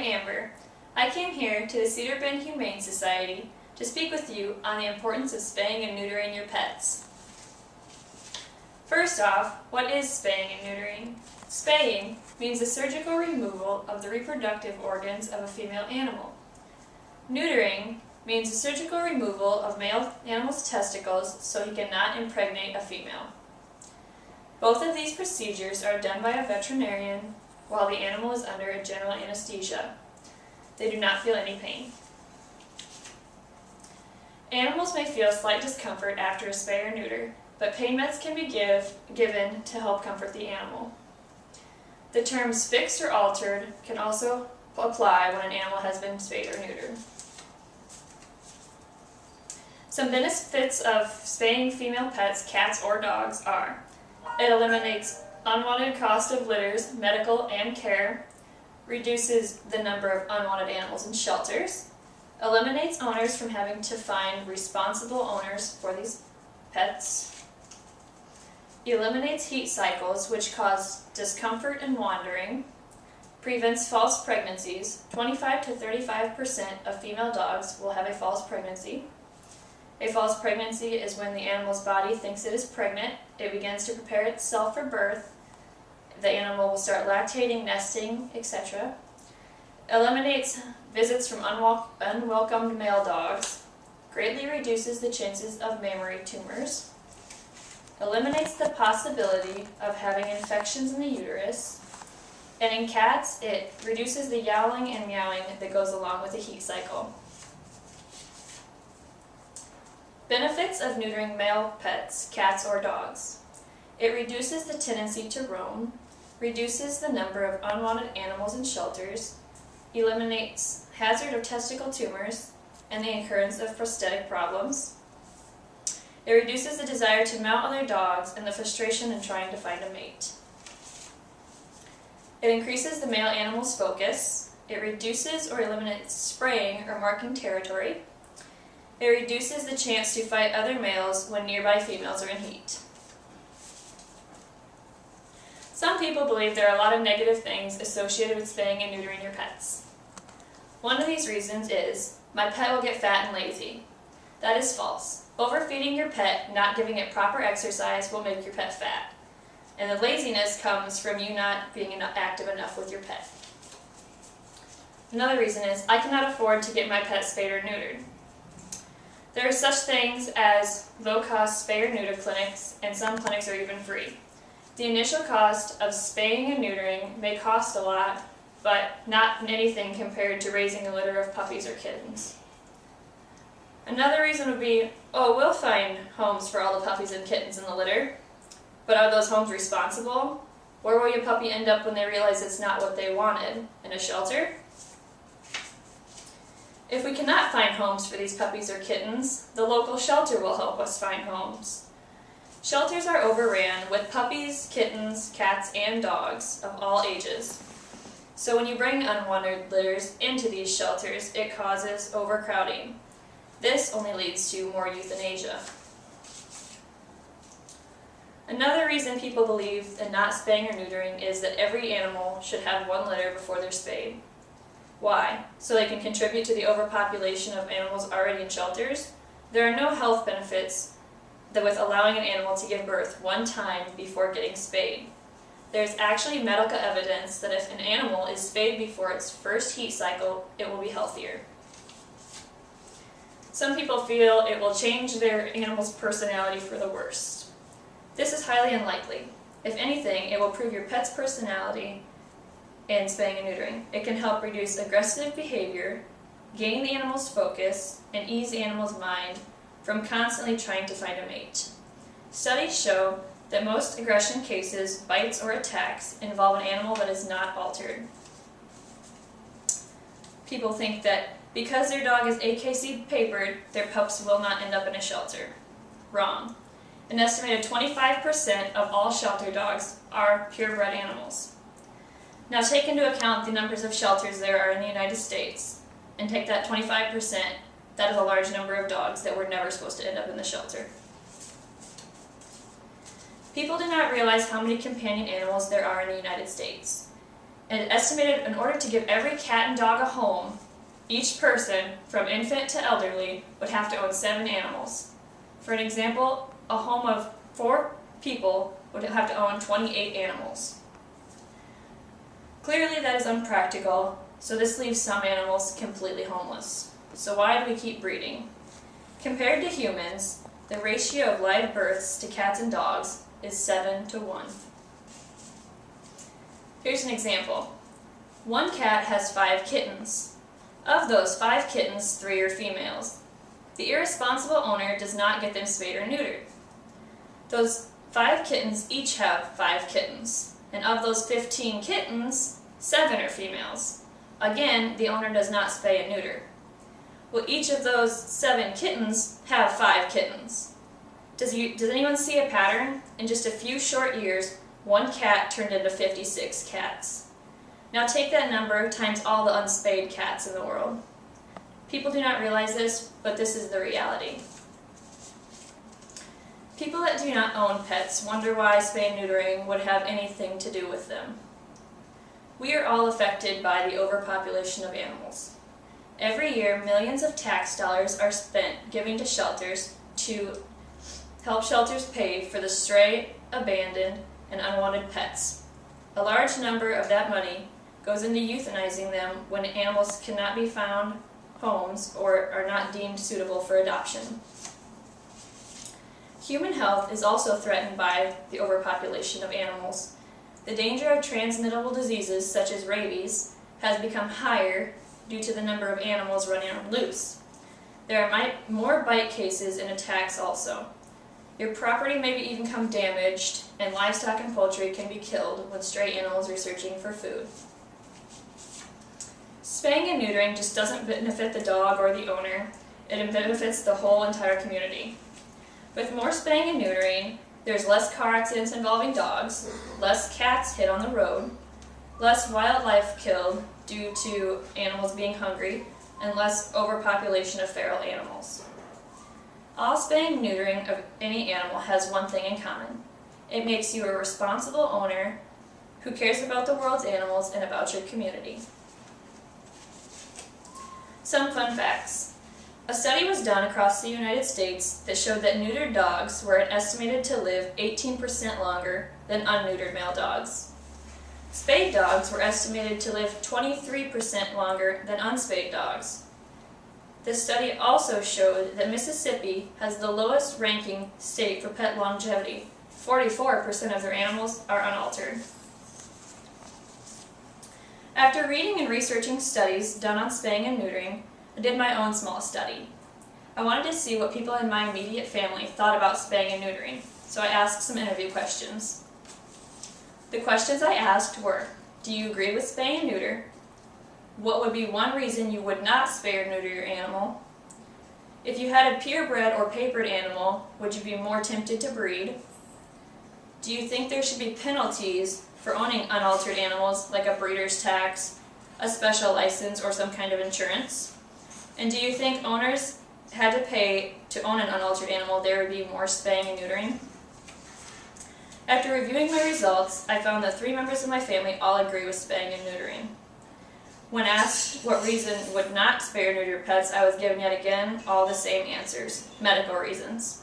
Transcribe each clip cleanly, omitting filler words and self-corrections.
Amber. I came here to the Cedar Bend Humane Society to speak with you on the importance of spaying and neutering your pets. First off, what is spaying and neutering? Spaying means the surgical removal of the reproductive organs of a female animal. Neutering means the surgical removal of male animal's testicles so he cannot impregnate a female. Both of these procedures are done by a veterinarian while the animal is under a general anesthesia. They do not feel any pain. Animals may feel slight discomfort after a spay or neuter, but pain meds can be given to help comfort the animal. The terms fixed or altered can also apply when an animal has been spayed or neutered. Some benefits of spaying female pets, cats, or dogs are: it eliminates unwanted cost of litters, medical, and care, reduces the number of unwanted animals in shelters, eliminates owners from having to find responsible owners for these pets, eliminates heat cycles which cause discomfort and wandering, prevents false pregnancies. 25 to 35% of female dogs will have a false pregnancy. A false pregnancy is when the animal's body thinks it is pregnant, it begins to prepare itself for birth, the animal will start lactating, nesting, etc. Eliminates visits from unwelcomed male dogs, greatly reduces the chances of mammary tumors, eliminates the possibility of having infections in the uterus, and in cats, it reduces the yowling and meowing that goes along with the heat cycle. Benefits of neutering male pets, cats, or dogs. It reduces the tendency to roam, reduces the number of unwanted animals in shelters, eliminates hazard of testicle tumors and the occurrence of prosthetic problems. It reduces the desire to mount other dogs and the frustration in trying to find a mate. It increases the male animal's focus. It reduces or eliminates spraying or marking territory. It reduces the chance to fight other males when nearby females are in heat. Some people believe there are a lot of negative things associated with spaying and neutering your pets. One of these reasons is, my pet will get fat and lazy. That is false. Overfeeding your pet, not giving it proper exercise, will make your pet fat. And the laziness comes from you not being active enough with your pet. Another reason is, I cannot afford to get my pet spayed or neutered. There are such things as low-cost spay or neuter clinics, and some clinics are even free. The initial cost of spaying and neutering may cost a lot, but not anything compared to raising a litter of puppies or kittens. Another reason would be, oh, we'll find homes for all the puppies and kittens in the litter, but are those homes responsible? Where will your puppy end up when they realize it's not what they wanted? In a shelter? If we cannot find homes for these puppies or kittens, the local shelter will help us find homes. Shelters are overran with puppies, kittens, cats, and dogs of all ages. So when you bring unwanted litters into these shelters, it causes overcrowding. This only leads to more euthanasia. Another reason people believe in not spaying or neutering is that every animal should have one litter before they're spayed. Why? So they can contribute to the overpopulation of animals already in shelters? There are no health benefits with allowing an animal to give birth one time before getting spayed. There's actually medical evidence that if an animal is spayed before its first heat cycle, it will be healthier. Some people feel it will change their animal's personality for the worst. This is highly unlikely. If anything, it will prove your pet's personality in spaying and neutering. It can help reduce aggressive behavior, gain the animal's focus, and ease the animal's mind from constantly trying to find a mate. Studies show that most aggression cases, bites or attacks, involve an animal that is not altered. People think that because their dog is AKC papered, their pups will not end up in a shelter. Wrong. An estimated 25% of all shelter dogs are purebred animals. Now take into account the numbers of shelters there are in the United States, and take that 25%, that is a large number of dogs that were never supposed to end up in the shelter. People do not realize how many companion animals there are in the United States. and estimated in order to give every cat and dog a home, each person, from infant to elderly, would have to own 7 animals. For an example, a home of 4 people would have to own 28 animals. Clearly that is unpractical, so this leaves some animals completely homeless. So why do we keep breeding? Compared to humans, the ratio of live births to cats and dogs is 7 to 1. Here's an example. One cat has 5 kittens. Of those 5 kittens, 3 are females. The irresponsible owner does not get them spayed or neutered. Those 5 kittens each have 5 kittens, and of those 15 kittens, 7 are females. Again, the owner does not spay and neuter. Well, each of those 7 kittens have 5 kittens. Does anyone see a pattern? In just a few short years, one cat turned into 56 cats. Now take that number times all the unspayed cats in the world. People do not realize this, but this is the reality. People that do not own pets wonder why spay and neutering would have anything to do with them. We are all affected by the overpopulation of animals. Every year, millions of tax dollars are spent giving to shelters to help shelters pay for the stray, abandoned, and unwanted pets. A large number of that money goes into euthanizing them when animals cannot be found homes or are not deemed suitable for adoption. Human health is also threatened by the overpopulation of animals. The danger of transmittable diseases such as rabies has become higher due to the number of animals running loose. There are more bite cases and attacks also. Your property may even become damaged, and livestock and poultry can be killed when stray animals are searching for food. Spaying and neutering just doesn't benefit the dog or the owner, it benefits the whole entire community. With more spaying and neutering, there's less car accidents involving dogs, less cats hit on the road, less wildlife killed due to animals being hungry, and less overpopulation of feral animals. All spaying and neutering of any animal has one thing in common. It makes you a responsible owner who cares about the world's animals and about your community. Some fun facts. A study was done across the United States that showed that neutered dogs were estimated to live 18% longer than unneutered male dogs. Spayed dogs were estimated to live 23% longer than unspayed dogs. The study also showed that Mississippi has the lowest ranking state for pet longevity. 44% of their animals are unaltered. After reading and researching studies done on spaying and neutering, I did my own small study. I wanted to see what people in my immediate family thought about spaying and neutering, so I asked some interview questions. The questions I asked were, do you agree with spay and neuter? What would be one reason you would not spay or neuter your animal? If you had a purebred or papered animal, would you be more tempted to breed? Do you think there should be penalties for owning unaltered animals, like a breeder's tax, a special license, or some kind of insurance? And do you think owners had to pay to own an unaltered animal, there would be more spaying and neutering? After reviewing my results, I found that 3 members of my family all agree with spaying and neutering. When asked what reason would not spay or neuter pets, I was given yet again all the same answers: medical reasons.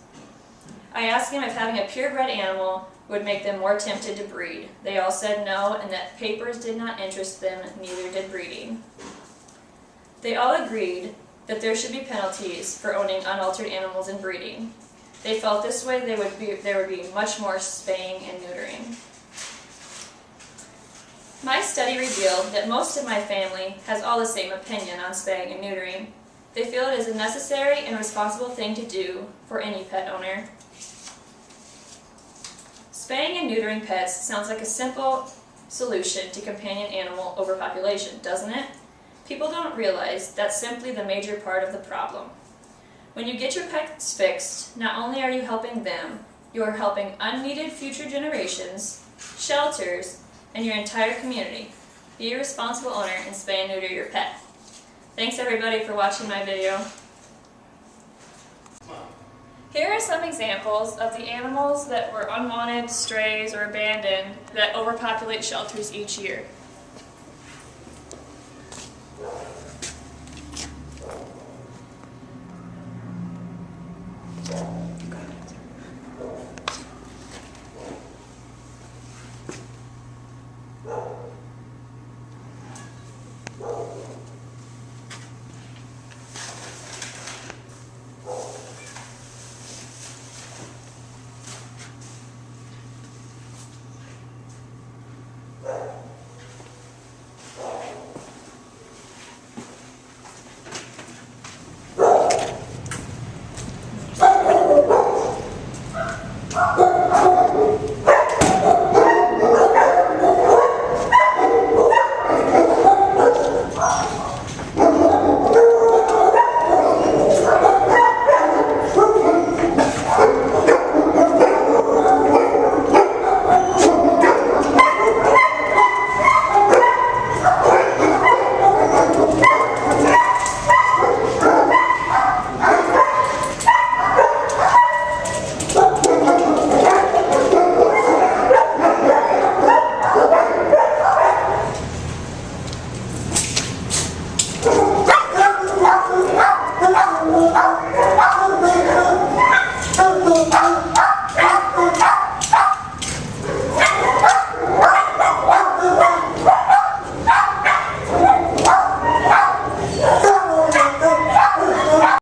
I asked them if having a purebred animal would make them more tempted to breed. They all said no, and that papers did not interest them, neither did breeding. They all agreed that there should be penalties for owning unaltered animals and breeding. They felt this way there would be much more spaying and neutering. My study revealed that most of my family has all the same opinion on spaying and neutering. They feel it is a necessary and responsible thing to do for any pet owner. Spaying and neutering pets sounds like a simple solution to companion animal overpopulation, doesn't it? People don't realize that's simply the major part of the problem. When you get your pets fixed, not only are you helping them, you are helping unneeded future generations, shelters, and your entire community. Be a responsible owner and spay and neuter your pet. Thanks everybody for watching my video. Here are some examples of the animals that were unwanted, strays, or abandoned that overpopulate shelters each year.